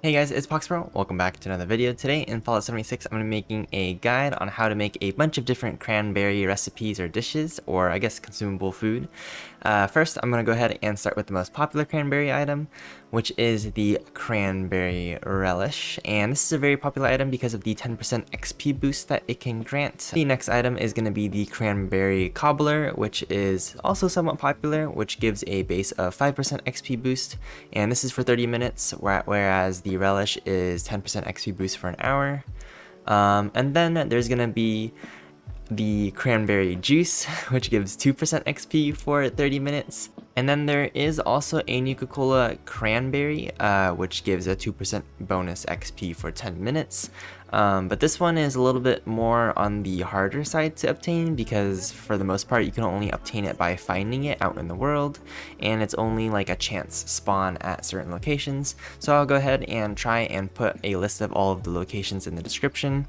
Hey guys, it's Poxpro. Welcome back to another video. Today in Fallout 76, I'm going to be making a guide on how to make a bunch of different cranberry recipes or dishes, or I guess consumable food. First, I'm going to go ahead and start with the most popular cranberry item, which is the Cranberry Relish. And this is a very popular item because of the 10% XP boost that it can grant. The next item is going to be the Cranberry Cobbler, which is also somewhat popular, which gives a base of 5% XP boost. And this is for 30 minutes, whereas the Relish is 10% XP boost for an hour. And then there's going to be the Cranberry Juice, which gives 2% XP for 30 minutes. And then there is also a Nuka-Cola Cranberry, which gives a 2% bonus XP for 10 minutes. But this one is a little bit more on the harder side to obtain because for the most part you can only obtain it by finding it out in the world, and it's only like a chance spawn at certain locations. So I'll go ahead and try and put a list of all of the locations in the description.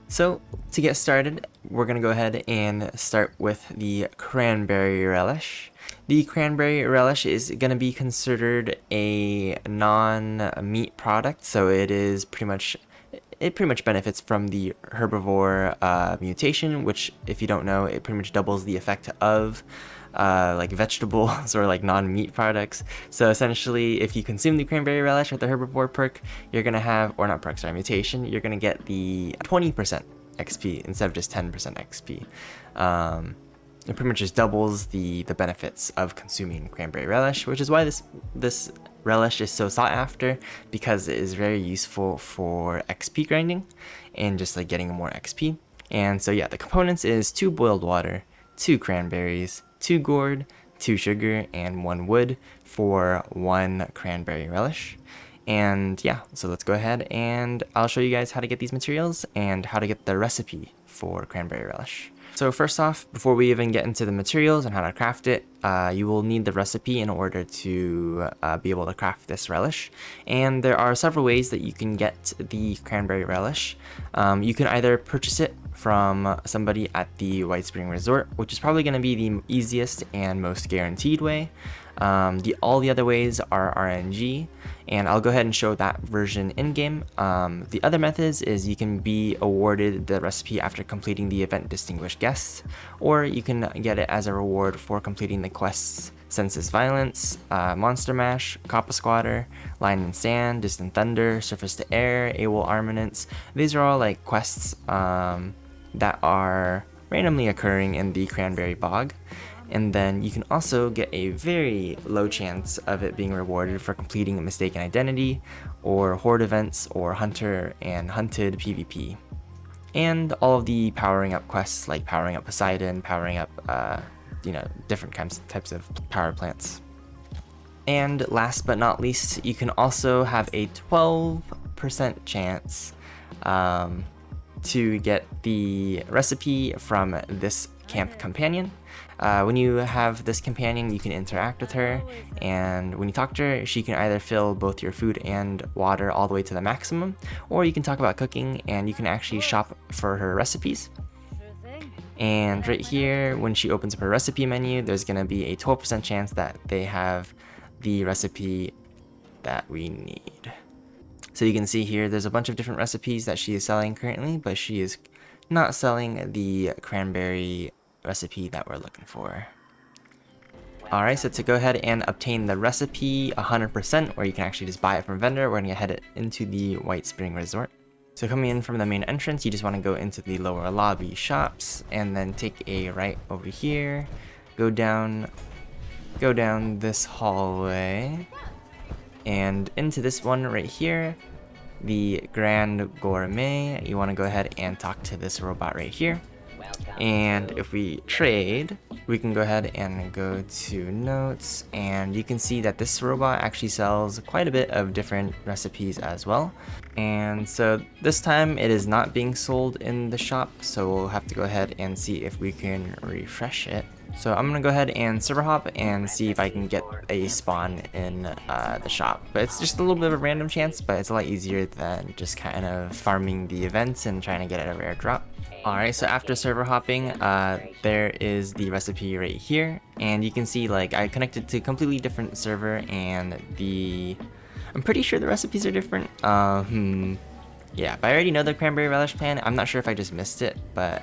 So to get started, we're going to go ahead and start with the Cranberry Relish. The Cranberry Relish is going to be considered a non-meat product, so it pretty much benefits from the herbivore mutation, which, if you don't know, it pretty much doubles the effect of like vegetables or like non-meat products. So essentially, if you consume the Cranberry Relish with the herbivore perk, you're gonna have, or not perk, sorry, mutation, you're gonna get the 20% XP instead of just 10% XP. It pretty much just doubles the benefits of consuming Cranberry Relish, which is why this relish is so sought after, because it is very useful for XP grinding and just like getting more XP. And so yeah, the components is 2 boiled water, 2 cranberries, 2 gourd, 2 sugar, and 1 wood for 1 Cranberry Relish. And yeah, so let's go ahead and I'll show you guys how to get these materials and how to get the recipe for Cranberry Relish. So first off, before we even get into the materials and how to craft it, you will need the recipe in order to be able to craft this relish. And there are several ways that you can get the Cranberry Relish. You can either purchase it from somebody at the Whitespring Resort, which is probably going to be the easiest and most guaranteed way. All the other ways are RNG, and I'll go ahead and show that version in-game. The other methods is you can be awarded the recipe after completing the event Distinguished Guests, or you can get it as a reward for completing the quests Senseless Violence, Monster Mash, Coppa Squatter, Line and Sand, Distant Thunder, Surface to Air, AWOL Armaments. These are all like quests that are randomly occurring in the Cranberry Bog. And then you can also get a very low chance of it being rewarded for completing a Mistaken Identity, or Horde events, or Hunter and Hunted PvP. And all of the powering up quests, like powering up Poseidon, powering up, different types of power plants. And last but not least, you can also have a 12% chance to get the recipe from this camp companion. When you have this companion, you can interact with her, and when you talk to her, she can either fill both your food and water all the way to the maximum, or you can talk about cooking and you can actually shop for her recipes. And right here, when she opens up her recipe menu, there's going to be a 12% chance that they have the recipe that we need. So you can see here there's a bunch of different recipes that she is selling currently, but she is not selling the cranberry recipe that we're looking for. Alright, so to go ahead and obtain the recipe 100%, or you can actually just buy it from a vendor, we're going to head into the Whitespring Resort. So coming in from the main entrance, you just want to go into the lower lobby shops, and then take a right over here, go down this hallway, and into this one right here, the Grand Gourmet. You want to go ahead and talk to this robot right here. And if we trade, we can go ahead and go to notes, and you can see that this robot actually sells quite a bit of different recipes as well. And so this time it is not being sold in the shop, so we'll have to go ahead and see if we can refresh it. So I'm gonna go ahead and server hop and see if I can get a spawn in the shop. But it's just a little bit of a random chance, but it's a lot easier than just kind of farming the events and trying to get a rare drop. Alright, so after server hopping, there is the recipe right here, and you can see like I connected to a completely different server, and I'm pretty sure the recipes are different. Yeah, but I already know the Cranberry Relish plan. I'm not sure if I just missed it, but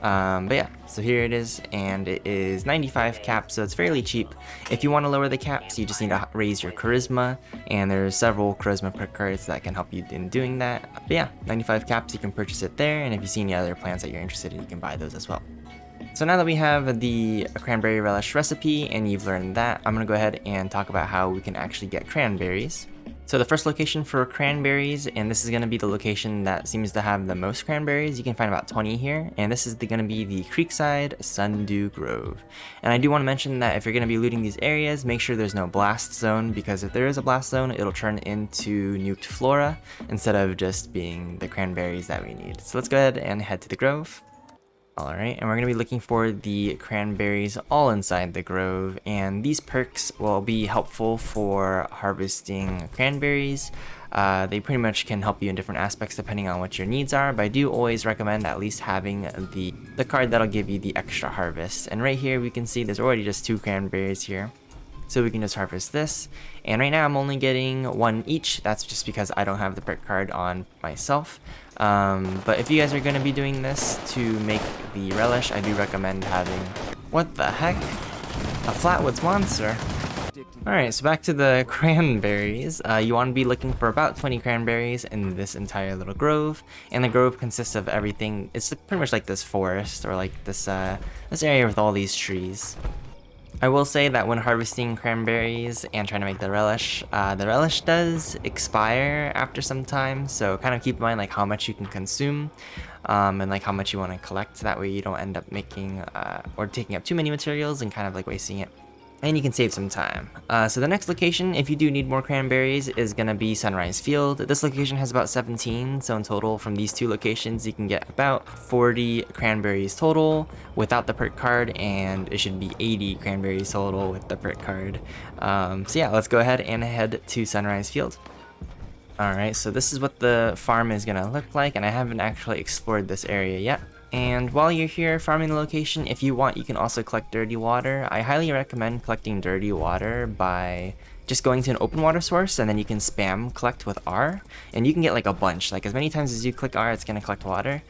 yeah, so here it is, and it is 95 caps, so it's fairly cheap. If you want to lower the caps, you just need to raise your charisma, and there's several charisma perk cards that can help you in doing that. But yeah, 95 caps, you can purchase it there, and if you see any other plans that you're interested in, you can buy those as well. So now that we have the Cranberry Relish recipe, and you've learned that, I'm going to go ahead and talk about how we can actually get cranberries. So the first location for cranberries, and this is going to be the location that seems to have the most cranberries, you can find about 20 here, and this is going to be the Creekside Sundew Grove. And I do want to mention that if you're going to be looting these areas, make sure there's no blast zone, because if there is a blast zone, it'll turn into nuked flora instead of just being the cranberries that we need. So let's go ahead and head to the grove. Alright, and we're going to be looking for the cranberries all inside the grove, and these perks will be helpful for harvesting cranberries. They pretty much can help you in different aspects depending on what your needs are, but I do always recommend at least having the card that'll give you the extra harvest. And right here we can see there's already just 2 cranberries here. So we can just harvest this, and right now I'm only getting 1 each. That's just because I don't have the perk card on myself. But if you guys are going to be doing this to make the relish, I do recommend having... What the heck? A flatwoods monster? Alright, so back to the cranberries. You want to be looking for about 20 cranberries in this entire little grove, and the grove consists of everything. It's pretty much like this forest, or like this area with all these trees. I will say that when harvesting cranberries and trying to make the relish does expire after some time, so kind of keep in mind like how much you can consume, and like how much you want to collect. That way you don't end up making or taking up too many materials and kind of like wasting it. And you can save some time. So the next location, if you do need more cranberries, is going to be Sunrise Field. This location has about 17, so in total from these 2 locations you can get about 40 cranberries total without the perk card, and it should be 80 cranberries total with the perk card. So yeah, let's go ahead and head to Sunrise Field. Alright, so this is what the farm is going to look like, and I haven't actually explored this area yet. And while you're here farming the location, if you want, you can also collect dirty water. I highly recommend collecting dirty water by just going to an open water source, and then you can spam collect with R, and you can get like a bunch. Like as many times as you click R, it's gonna collect water.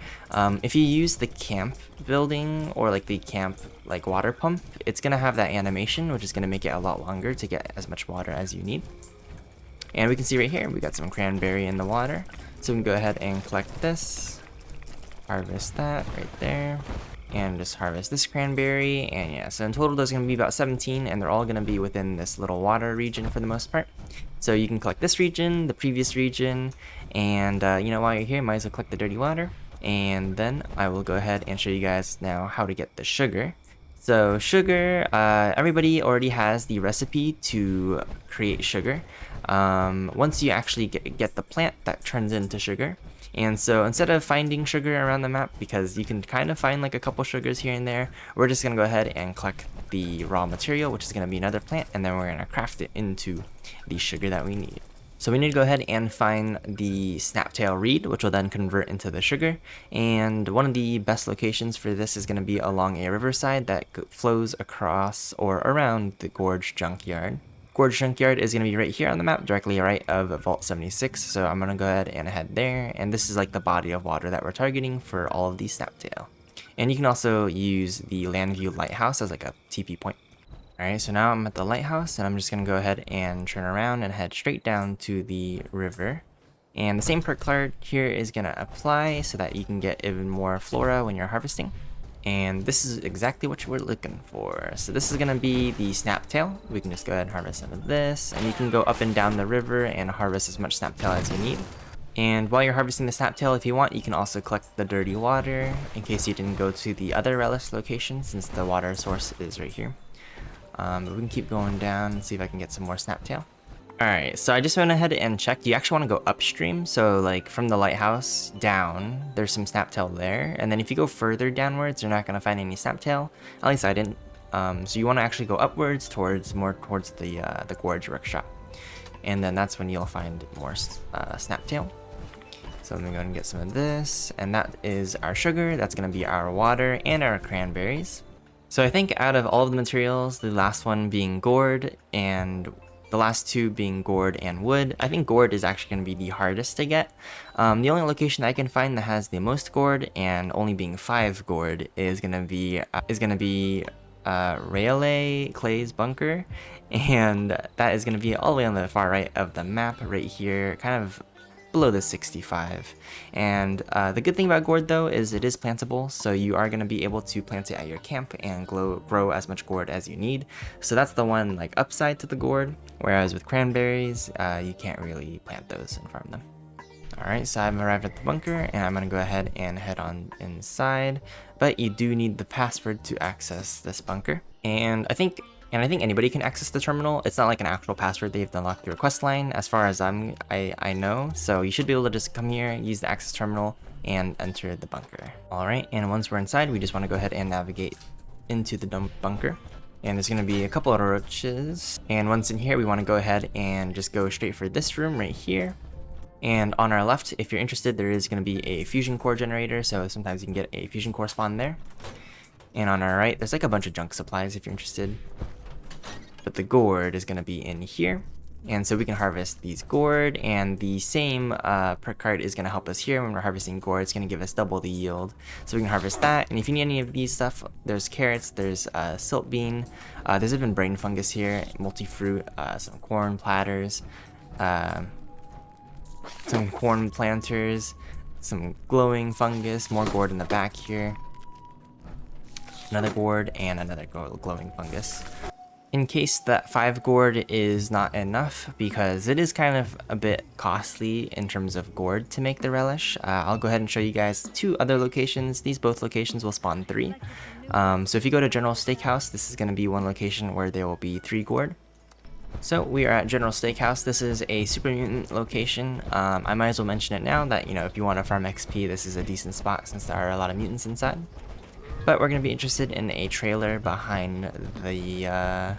If you use the camp building or like the camp like water pump, it's gonna have that animation, which is gonna make it a lot longer to get as much water as you need. And we can see right here, we got some cranberry in the water. So we can go ahead and collect this. Harvest that right there, and just harvest this cranberry, and yeah, so in total there's going to be about 17, and they're all going to be within this little water region for the most part. So you can collect this region, the previous region, and you know, while you're here, might as well collect the dirty water, and then I will go ahead and show you guys now how to get the sugar. So sugar, everybody already has the recipe to create sugar. Once you actually get the plant that turns into sugar. And so instead of finding sugar around the map, because you can kind of find like a couple sugars here and there, we're just going to go ahead and collect the raw material, which is going to be another plant, and then we're going to craft it into the sugar that we need. So we need to go ahead and find the Snaptail reed, which will then convert into the sugar. And one of the best locations for this is going to be along a riverside that flows across or around the Gorge Junkyard. Gorge Junkyard is going to be right here on the map, directly right of Vault 76, so I'm going to go ahead and head there, and this is like the body of water that we're targeting for all of these Snaptail. And you can also use the Landview Lighthouse as like a TP point. Alright, so now I'm at the lighthouse, and I'm just going to go ahead and turn around and head straight down to the river. And the same perk card here is going to apply so that you can get even more flora when you're harvesting. And this is exactly what we're looking for. So this is going to be the Snaptail. We can just go ahead and harvest some of this. And you can go up and down the river and harvest as much Snaptail as you need. And while you're harvesting the Snaptail, if you want, you can also collect the dirty water in case you didn't go to the other relish location, since the water source is right here. But we can keep going down and see if I can get some more Snaptail. Alright, so I just went ahead and checked. You actually want to go upstream, so like from the lighthouse down, there's some Snaptail there. And then if you go further downwards, you're not going to find any Snaptail. At least I didn't. So you want to actually go upwards more towards the Gorge workshop. And then that's when you'll find more Snaptail. So I'm gonna go ahead and get some of this, and that is our sugar, that's gonna be our water, and our cranberries. So I think out of all of the materials, the last one being gourd, and the last two being gourd and wood, I think gourd is actually gonna be the hardest to get. The only location I can find that has the most gourd, and only being 5 gourd, is gonna be Raleigh Clay's bunker, and that is gonna be all the way on the far right of the map, right here, kind of below the 65. And the good thing about gourd though is it is plantable, so you are going to be able to plant it at your camp and grow as much gourd as you need. So that's the one like upside to the gourd, whereas with cranberries you can't really plant those and farm them. Alright, so I've arrived at the bunker and I'm going to go ahead and head on inside, but you do need the password to access this bunker. And I think anybody can access the terminal. It's not like an actual password that you have to unlock through a quest line, as far as I know. So you should be able to just come here, use the access terminal, and enter the bunker. Alright, and once we're inside, we just want to go ahead and navigate into the bunker. And there's going to be a couple of roaches. And once in here, we want to go ahead and just go straight for this room right here. And on our left, if you're interested, there is going to be a fusion core generator, so sometimes you can get a fusion core spawn there. And on our right, there's like a bunch of junk supplies if you're interested. But the gourd is going to be in here. And so we can harvest these gourd, and the same perk card is going to help us here when we're harvesting gourd. It's going to give us double the yield. So we can harvest that. And if you need any of these stuff, there's carrots, there's silt bean, there's even brain fungus here, multi-fruit, some corn platters, some corn planters, some glowing fungus, more gourd in the back here, another gourd, and another glowing fungus. In case that 5 gourd is not enough, because it is kind of a bit costly in terms of gourd to make the relish, I'll go ahead and show you guys 2 other locations. These both locations will spawn 3. So if you go to General Steakhouse, this is going to be one location where there will be 3 gourd. So we are at General Steakhouse. This is a super mutant location. I might as well mention it now that, you know, if you want to farm XP, this is a decent spot since there are a lot of mutants inside. But we're going to be interested in a trailer behind the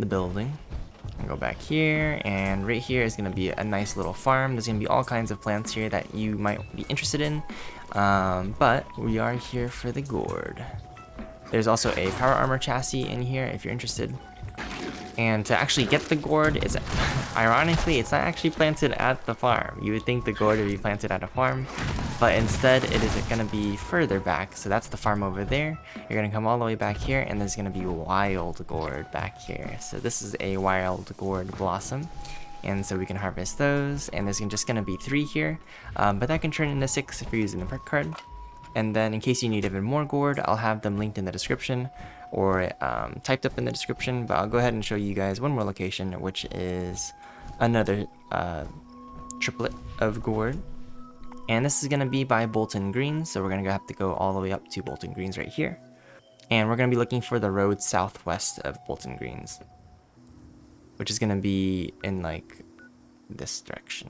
building. I'll go back here, and right here is going to be a nice little farm. There's going to be all kinds of plants here that you might be interested in, but we are here for the gourd. There's also a power armor chassis in here if you're interested. And to actually get the gourd, it's ironically, it's not actually planted at the farm. You would think the gourd would be planted at a farm, but instead it is going to be further back. So that's the farm over there. You're going to come all the way back here, and there's going to be wild gourd back here. So this is a wild gourd blossom, and so we can harvest those. And there's just going to be 3 here, but that can turn into 6 if you're using the perk card. And then in case you need even more gourd, I'll have them linked in the description, or typed up in the description, but I'll go ahead and show you guys one more location, which is another triplet of gourd. And this is going to be by Bolton Greens, so we're going to have to go all the way up to Bolton Greens right here. And we're going to be looking for the road southwest of Bolton Greens, which is going to be in like this direction,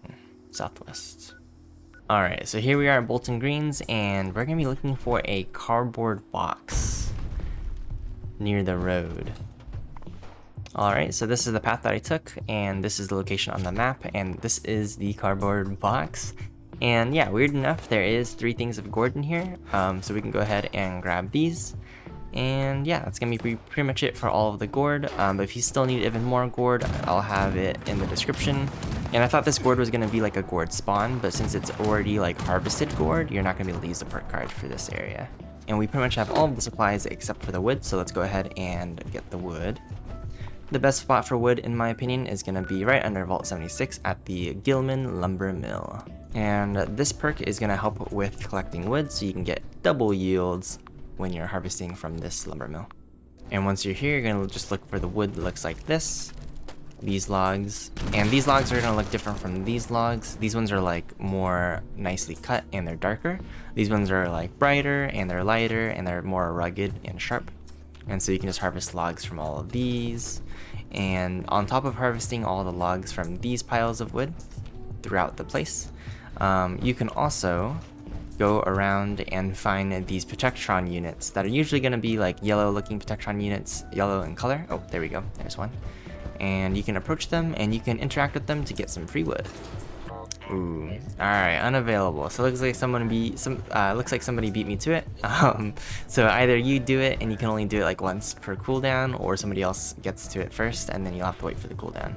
southwest. Alright, so here we are at Bolton Greens, and we're going to be looking for a cardboard box near the road. Alright, so this is the path that I took, and this is the location on the map, and this is the cardboard box. And yeah, weird enough, there is 3 things of gourd in here, so we can go ahead and grab these. And yeah, that's gonna be pretty much it for all of the gourd. But if you still need even more gourd, I'll have it in the description. And I thought this gourd was gonna be like a gourd spawn, but since it's already like harvested gourd, you're not gonna be able to use the perk card for this area. And we pretty much have all of the supplies except for the wood, so let's go ahead and get the wood. The best spot for wood, in my opinion, is gonna be right under Vault 76 at the Gilman lumber mill. And this perk is gonna help with collecting wood, so you can get double yields when you're harvesting from this lumber mill. And once you're here, you're gonna just look for the wood that looks like this. These logs. And these logs are gonna look different from these logs. These ones are like more nicely cut and they're darker. These ones are like brighter and they're lighter and they're more rugged and sharp. And so you can just harvest logs from all of these. And on top of harvesting all the logs from these piles of wood throughout the place, you can also go around and find these Protectron units that are usually going to be like yellow looking Protectron units, yellow in color. Oh, there we go, there's one. And you can approach them and you can interact with them to get some free wood. Ooh. Alright, unavailable. So looks like somebody beat me to it. So either you do it and you can only do it like once per cooldown, or somebody else gets to it first and then you'll have to wait for the cooldown.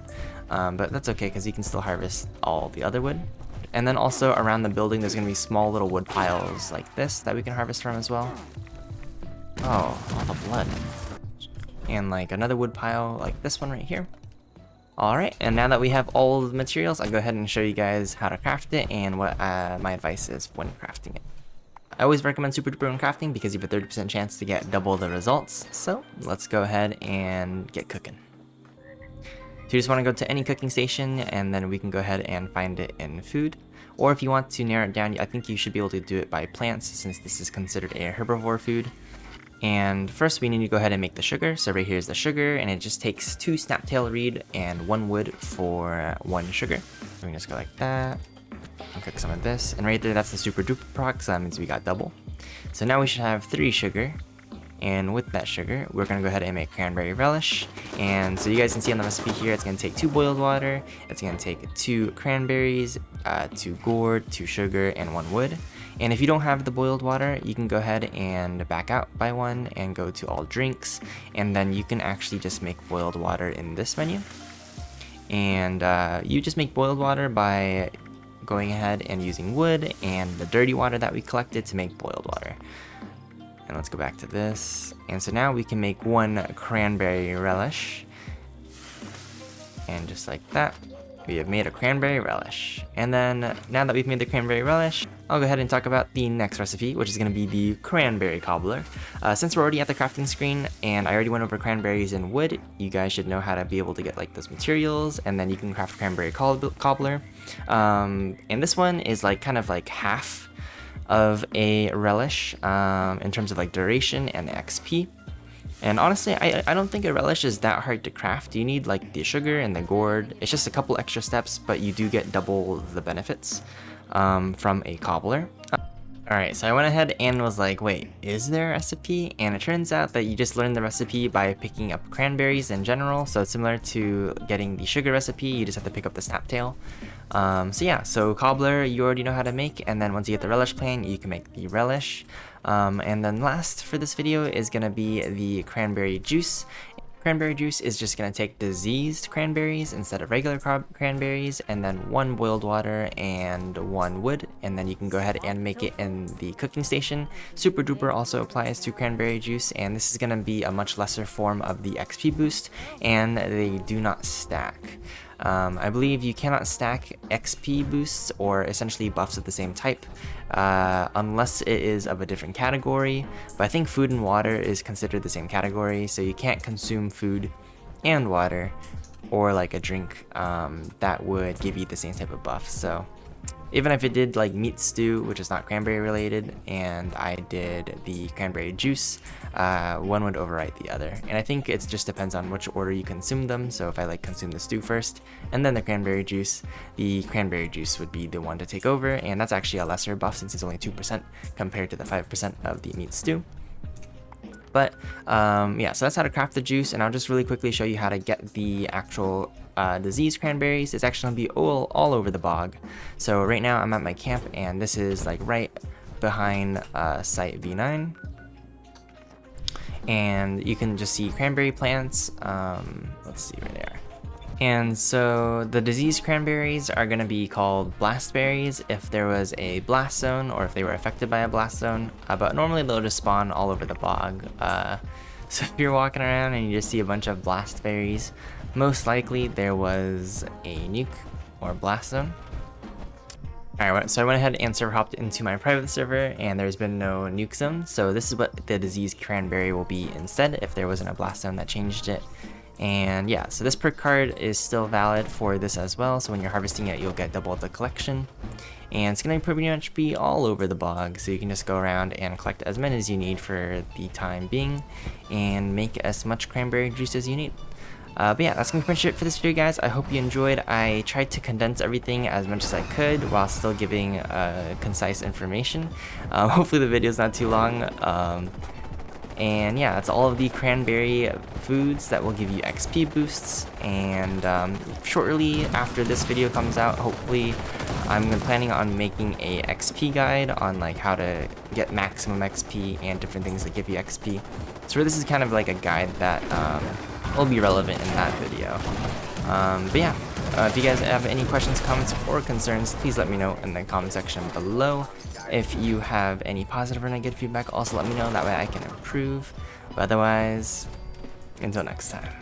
But that's okay because you can still harvest all the other wood. And then also around the building there's gonna be small little wood piles like this that we can harvest from as well. Oh, all the blood. And like another wood pile like this one right here. Alright, and now that we have all the materials, I'll go ahead and show you guys how to craft it and what my advice is when crafting it. I always recommend super duper when crafting because you have a 30% chance to get double the results. So let's go ahead and get cooking. So you just want to go to any cooking station and then we can go ahead and find it in food. Or if you want to narrow it down, I think you should be able to do it by plants since this is considered a herbivore food. And first we need to go ahead and make the sugar. So right here is the sugar, and it just takes 2 Snaptail reed and 1 wood for 1 sugar. So we can just go like that, and cook some of this. And right there, that's the super duper proc, so that means we got double. So now we should have 3 sugar. And with that sugar, we're gonna go ahead and make cranberry relish. And so you guys can see on the recipe here, it's gonna take 2 boiled water, it's gonna take 2 cranberries, 2 gourd, 2 sugar, and 1 wood. And if you don't have the boiled water, you can go ahead and back out by 1 and go to all drinks. And then you can actually just make boiled water in this menu. And you just make boiled water by going ahead and using wood and the dirty water that we collected to make boiled water. And let's go back to this. And so now we can make 1 cranberry relish. And just like that, we have made a cranberry relish. And then now that we've made the cranberry relish, I'll go ahead and talk about the next recipe, which is going to be the Cranberry Cobbler. Since we're already at the crafting screen and I already went over cranberries and wood, you guys should know how to be able to get like those materials, and then you can craft Cranberry Cobbler. And this one is like kind of like half of a relish in terms of like duration and XP. And honestly, I don't think a relish is that hard to craft. You need like the sugar and the gourd. It's just a couple extra steps, but you do get double the benefits from a cobbler. Alright, so I went ahead and was like, wait, is there a recipe? And it turns out that you just learn the recipe by picking up cranberries in general. So it's similar to getting the sugar recipe, you just have to pick up the Snaptail. So yeah, so cobbler you already know how to make, and then once you get the relish plant, you can make the relish. And then last for this video is gonna be the cranberry juice. Cranberry juice is just going to take diseased cranberries instead of regular cranberries, and then 1 boiled water and 1 wood, and then you can go ahead and make it in the cooking station. Super duper also applies to cranberry juice, and this is going to be a much lesser form of the XP boost, and they do not stack. I believe you cannot stack XP boosts or essentially buffs of the same type unless it is of a different category, but I think food and water is considered the same category, so you can't consume food and water or like a drink that would give you the same type of buff. So even if it did like meat stew, which is not cranberry related, and I did the cranberry juice, one would overwrite the other. And I think it just depends on which order you consume them. So if I like consume the stew first and then the cranberry juice would be the one to take over, and that's actually a lesser buff since it's only 2% compared to the 5% of the meat stew. But yeah, so that's how to craft the juice, and I'll just really quickly show you how to get the actual diseased cranberries. It's actually gonna be all over the bog. So right now I'm at my camp, and this is like right behind site V9, and you can just see cranberry plants. Let's see where they are. And so the diseased cranberries are going to be called blast berries if there was a blast zone or if they were affected by a blast zone, but normally they'll just spawn all over the bog. So if you're walking around and you just see a bunch of blast berries, most likely there was a nuke or blast zone. Alright, so I went ahead and server hopped into my private server, and there's been no nuke zone, so this is what the diseased cranberry will be instead if there wasn't a blast zone that changed it. And yeah, so this perk card is still valid for this as well, so when you're harvesting it, you'll get double the collection. And it's going to pretty much be all over the bog, so you can just go around and collect as many as you need for the time being, and make as much cranberry juice as you need. But yeah, that's going to be pretty much it for this video, guys. I hope you enjoyed. I tried to condense everything as much as I could while still giving concise information. Hopefully the video is not too long. And yeah, that's all of the cranberry foods that will give you XP boosts. And shortly after this video comes out, hopefully I'm planning on making a XP guide on like how to get maximum XP and different things that give you XP. So this is kind of like a guide that will be relevant in that video. But yeah, if you guys have any questions, comments, or concerns, please let me know in the comment section below. If you have any positive or negative feedback, also let me know, that way I can improve. But otherwise, until next time.